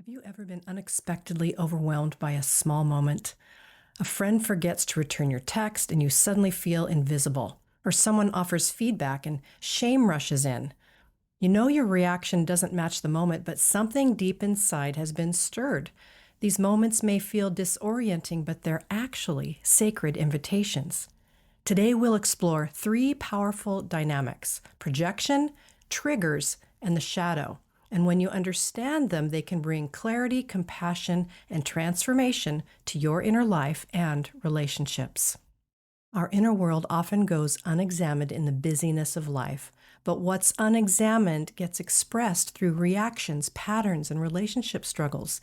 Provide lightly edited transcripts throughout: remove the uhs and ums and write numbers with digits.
Have you ever been unexpectedly overwhelmed by a small moment? A friend forgets to return your text and you suddenly feel invisible. Or someone offers feedback and shame rushes in. You know your reaction doesn't match the moment, but something deep inside has been stirred. These moments may feel disorienting, but they're actually sacred invitations. Today we'll explore three powerful dynamics: projection, triggers, and the shadow. And when you understand them, they can bring clarity, compassion, and transformation to your inner life and relationships. Our inner world often goes unexamined in the busyness of life, but what's unexamined gets expressed through reactions, patterns, and relationship struggles.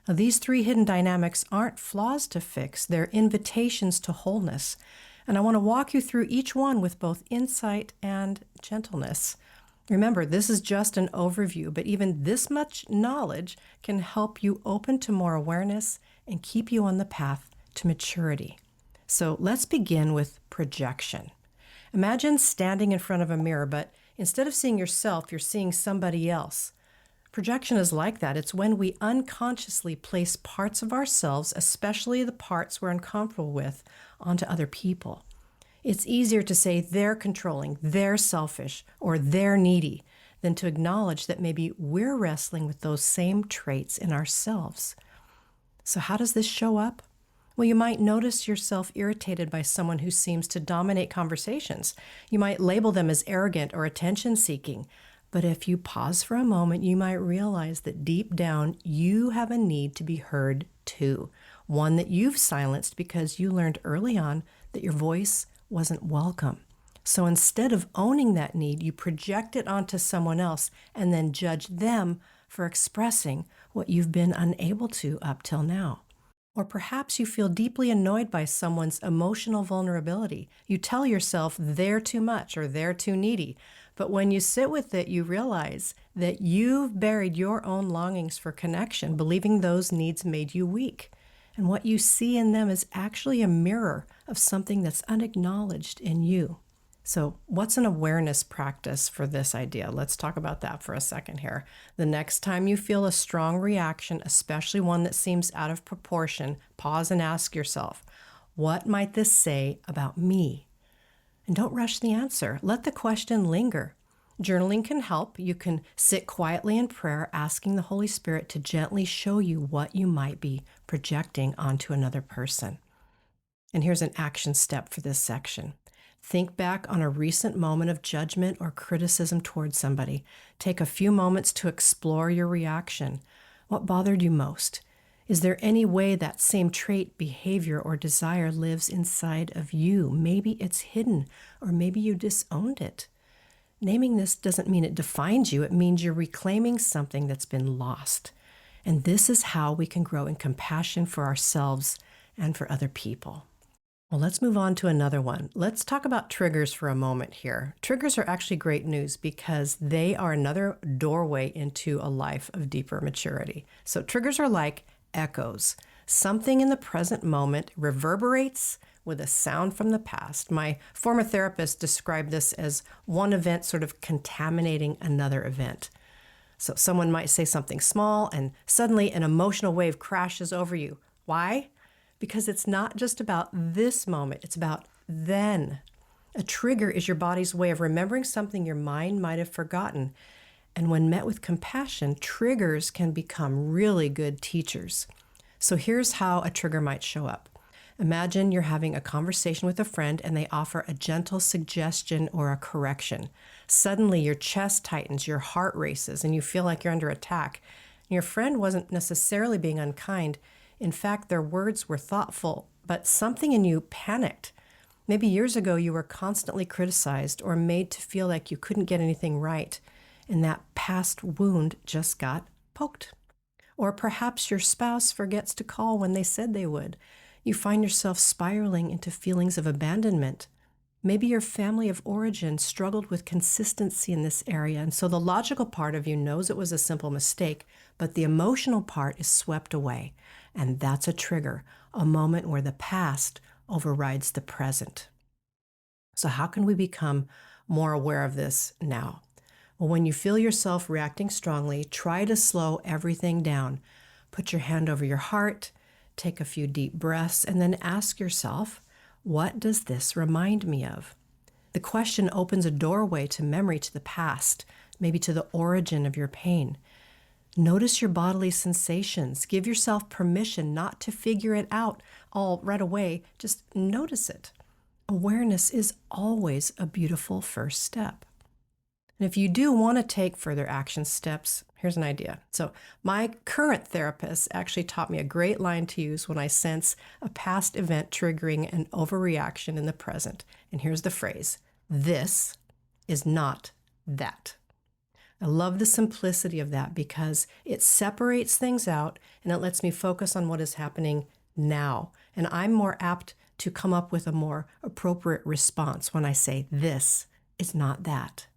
Now, these three hidden dynamics aren't flaws to fix, they're invitations to wholeness. And I want to walk you through each one with both insight and gentleness. Remember, this is just an overview, but even this much knowledge can help you open to more awareness and keep you on the path to maturity. So let's begin with projection. Imagine standing in front of a mirror, but instead of seeing yourself, you're seeing somebody else. Projection is like that. It's when we unconsciously place parts of ourselves, especially the parts we're uncomfortable with, onto other people. It's easier to say they're controlling, they're selfish, or they're needy than to acknowledge that maybe we're wrestling with those same traits in ourselves. So how does this show up? Well, you might notice yourself irritated by someone who seems to dominate conversations. You might label them as arrogant or attention-seeking. But if you pause for a moment, you might realize that deep down, you have a need to be heard too. One that you've silenced because you learned early on that your voice wasn't welcome. So instead of owning that need, you project it onto someone else and then judge them for expressing what you've been unable to up till now. Or perhaps you feel deeply annoyed by someone's emotional vulnerability. You tell yourself they're too much or they're too needy. But when you sit with it, you realize that you've buried your own longings for connection, believing those needs made you weak. And what you see in them is actually a mirror of something that's unacknowledged in you. So what's an awareness practice for this idea? Let's talk about that for a second here. The next time you feel a strong reaction, especially one that seems out of proportion, pause and ask yourself, what might this say about me? And don't rush the answer. Let the question linger. Journaling can help. You can sit quietly in prayer, asking the Holy Spirit to gently show you what you might be projecting onto another person. And here's an action step for this section. Think back on a recent moment of judgment or criticism towards somebody. Take a few moments to explore your reaction. What bothered you most? Is there any way that same trait, behavior, or desire lives inside of you? Maybe it's hidden, or maybe you disowned it. Naming this doesn't mean it defines you. It means you're reclaiming something that's been lost. And this is how we can grow in compassion for ourselves and for other people. Well, let's move on to another one. Let's talk about triggers for a moment here. Triggers are actually great news because they are another doorway into a life of deeper maturity. So triggers are like echoes. Something in the present moment reverberates with a sound from the past. My former therapist described this as one event sort of contaminating another event. So someone might say something small and suddenly an emotional wave crashes over you. Why? Because it's not just about this moment, it's about then. A trigger is your body's way of remembering something your mind might have forgotten. And when met with compassion, triggers can become really good teachers. So here's how a trigger might show up. Imagine you're having a conversation with a friend and they offer a gentle suggestion or a correction. Suddenly your chest tightens, your heart races, and you feel like you're under attack. Your friend wasn't necessarily being unkind. In fact, their words were thoughtful, but something in you panicked. Maybe years ago you were constantly criticized or made to feel like you couldn't get anything right, and that past wound just got poked. Or perhaps your spouse forgets to call when they said they would. You find yourself spiraling into feelings of abandonment. Maybe your family of origin struggled with consistency in this area, and so the logical part of you knows it was a simple mistake, but the emotional part is swept away. And that's a trigger, a moment where the past overrides the present. So how can we become more aware of this now? Well, when you feel yourself reacting strongly, try to slow everything down. Put your hand over your heart, take a few deep breaths, and then ask yourself, what does this remind me of? The question opens a doorway to memory, to the past, maybe to the origin of your pain. Notice your bodily sensations. Give yourself permission not to figure it out all right away. Just notice it. Awareness is always a beautiful first step. And if you do want to take further action steps, here's an idea. So my current therapist actually taught me a great line to use when I sense a past event triggering an overreaction in the present. And here's the phrase: this is not that. I love the simplicity of that because it separates things out and it lets me focus on what is happening now. And I'm more apt to come up with a more appropriate response when I say, this is not that.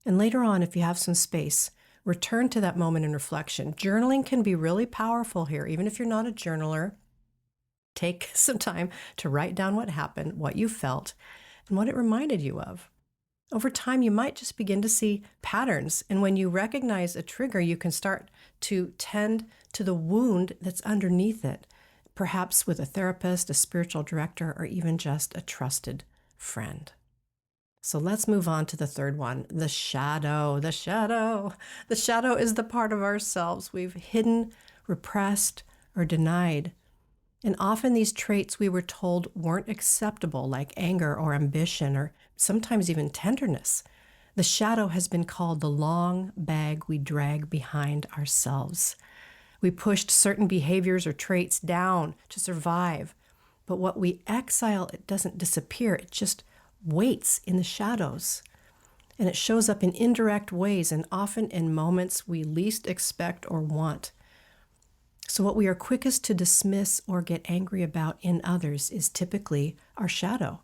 And later on, if you have some space, return to that moment in reflection. Journaling can be really powerful here. Even if you're not a journaler, take some time to write down what happened, what you felt, and what it reminded you of. Over time, you might just begin to see patterns. And when you recognize a trigger, you can start to tend to the wound that's underneath it, perhaps with a therapist, a spiritual director, or even just a trusted friend. So let's move on to the third one, the shadow. The shadow. The shadow is the part of ourselves we've hidden, repressed, or denied. And often these traits we were told weren't acceptable, like anger or ambition, or sometimes even tenderness. The shadow has been called the long bag we drag behind ourselves. We pushed certain behaviors or traits down to survive. But what we exile, it doesn't disappear. It just waits in the shadows. And it shows up in indirect ways and often in moments we least expect or want. So what we are quickest to dismiss or get angry about in others is typically our shadow.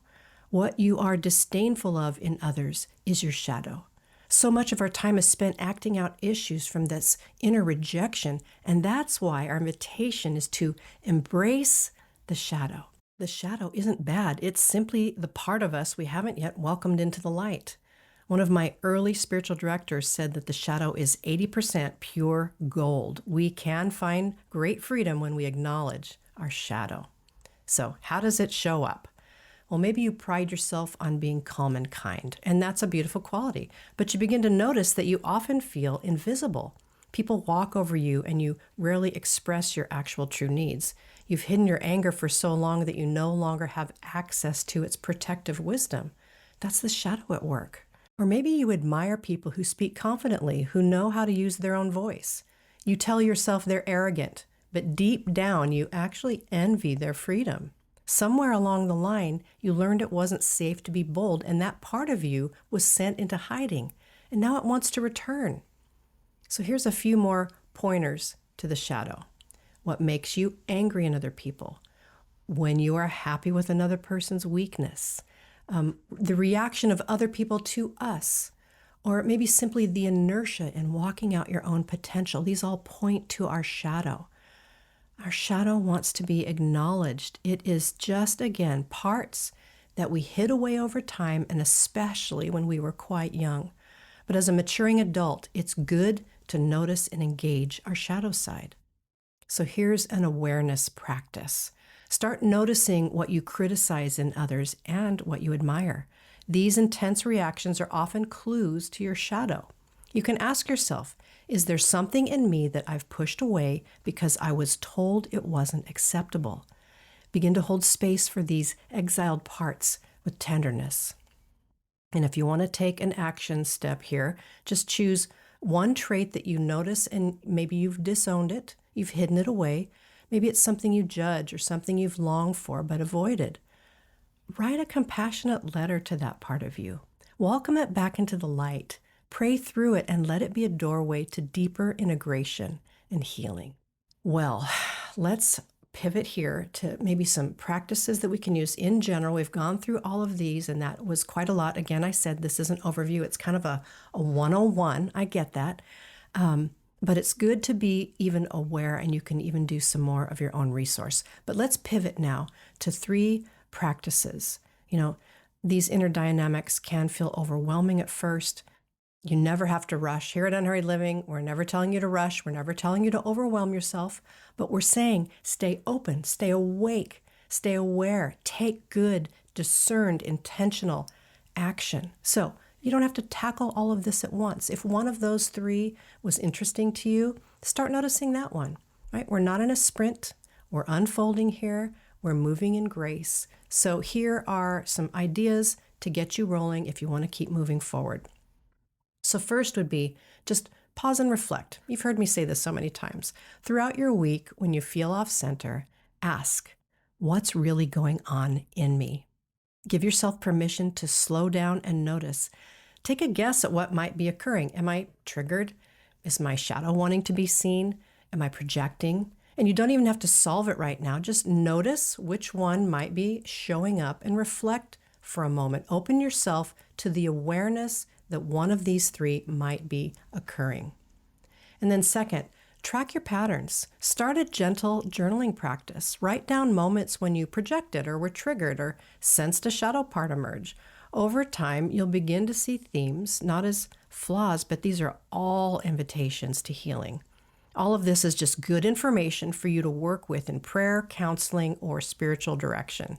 What you are disdainful of in others is your shadow. So much of our time is spent acting out issues from this inner rejection, and that's why our invitation is to embrace the shadow. The shadow isn't bad. It's simply the part of us we haven't yet welcomed into the light. One of my early spiritual directors said that the shadow is 80% pure gold. We can find great freedom when we acknowledge our shadow. So how does it show up? Well, maybe you pride yourself on being calm and kind, and that's a beautiful quality. But you begin to notice that you often feel invisible. People walk over you and you rarely express your actual true needs. You've hidden your anger for so long that you no longer have access to its protective wisdom. That's the shadow at work. Or maybe you admire people who speak confidently, who know how to use their own voice. You tell yourself they're arrogant, but deep down you actually envy their freedom. Somewhere along the line, you learned it wasn't safe to be bold, and that part of you was sent into hiding, and now it wants to return. So here's a few more pointers to the shadow. What makes you angry in other people? When you are happy with another person's weakness. The reaction of other people to us, or maybe simply the inertia in walking out your own potential. These all point to our shadow. Our shadow wants to be acknowledged. It is just, again, parts that we hid away over time, and especially when we were quite young. But as a maturing adult, it's good to notice and engage our shadow side. So here's an awareness practice. Start noticing what you criticize in others and what you admire. These intense reactions are often clues to your shadow. You can ask yourself, is there something in me that I've pushed away because I was told it wasn't acceptable? Begin to hold space for these exiled parts with tenderness. And if you want to take an action step here, just choose one trait that you notice and maybe you've disowned it, you've hidden it away. Maybe it's something you judge or something you've longed for but avoided. Write a compassionate letter to that part of you. Welcome it back into the light. Pray through it and let it be a doorway to deeper integration and healing. Well, let's pivot here to maybe some practices that we can use in general. We've gone through all of these, and that was quite a lot. Again, I said this is an overview. It's kind of a 101. I get that. But it's good to be even aware, and you can even do some more of your own resource. But let's pivot now to 3 practices. These inner dynamics can feel overwhelming at first. You never have to rush. Here at Unhurried Living, we're never telling you to rush. We're never telling you to overwhelm yourself, but we're saying stay open, stay awake, stay aware, take good, discerned, intentional action. So you don't have to tackle all of this at once. If one of those three was interesting to you, start noticing that one, right? We're not in a sprint. We're unfolding here. We're moving in grace. So here are some ideas to get you rolling if you want to keep moving forward. So first would be just pause and reflect. You've heard me say this so many times. Throughout your week, when you feel off center, ask, what's really going on in me? Give yourself permission to slow down and notice. Take a guess at what might be occurring. Am I triggered? Is my shadow wanting to be seen? Am I projecting? And you don't even have to solve it right now. Just notice which one might be showing up and reflect for a moment. Open yourself to the awareness that one of these three might be occurring. And then second, track your patterns. Start a gentle journaling practice. Write down moments when you projected or were triggered or sensed a shadow part emerge. Over time, you'll begin to see themes, not as flaws, but these are all invitations to healing. All of this is just good information for you to work with in prayer, counseling, or spiritual direction.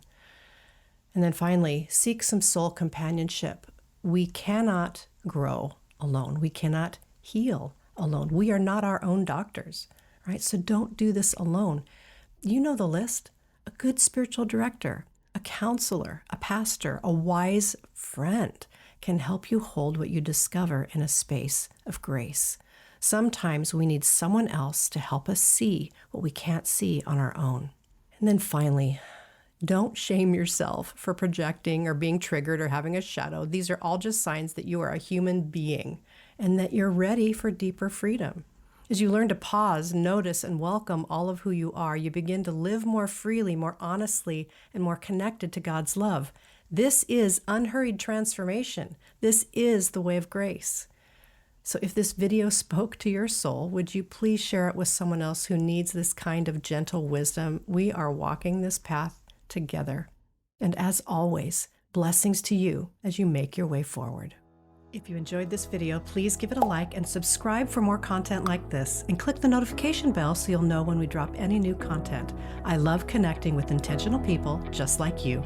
And then finally, seek some soul companionship. We cannot grow alone. We cannot heal alone. We are not our own doctors, right? So don't do this alone. You know the list. A good spiritual director, a counselor, a pastor, a wise friend can help you hold what you discover in a space of grace. Sometimes we need someone else to help us see what we can't see on our own. And then finally, don't shame yourself for projecting or being triggered or having a shadow. These are all just signs that you are a human being and that you're ready for deeper freedom. As you learn to pause, notice, and welcome all of who you are, you begin to live more freely, more honestly, and more connected to God's love. This is unhurried transformation. This is the way of grace. So if this video spoke to your soul, would you please share it with someone else who needs this kind of gentle wisdom? We are walking this path together. And as always, blessings to you as you make your way forward. If you enjoyed this video, please give it a like and subscribe for more content like this, and click the notification bell so you'll know when we drop any new content. I love connecting with intentional people just like you.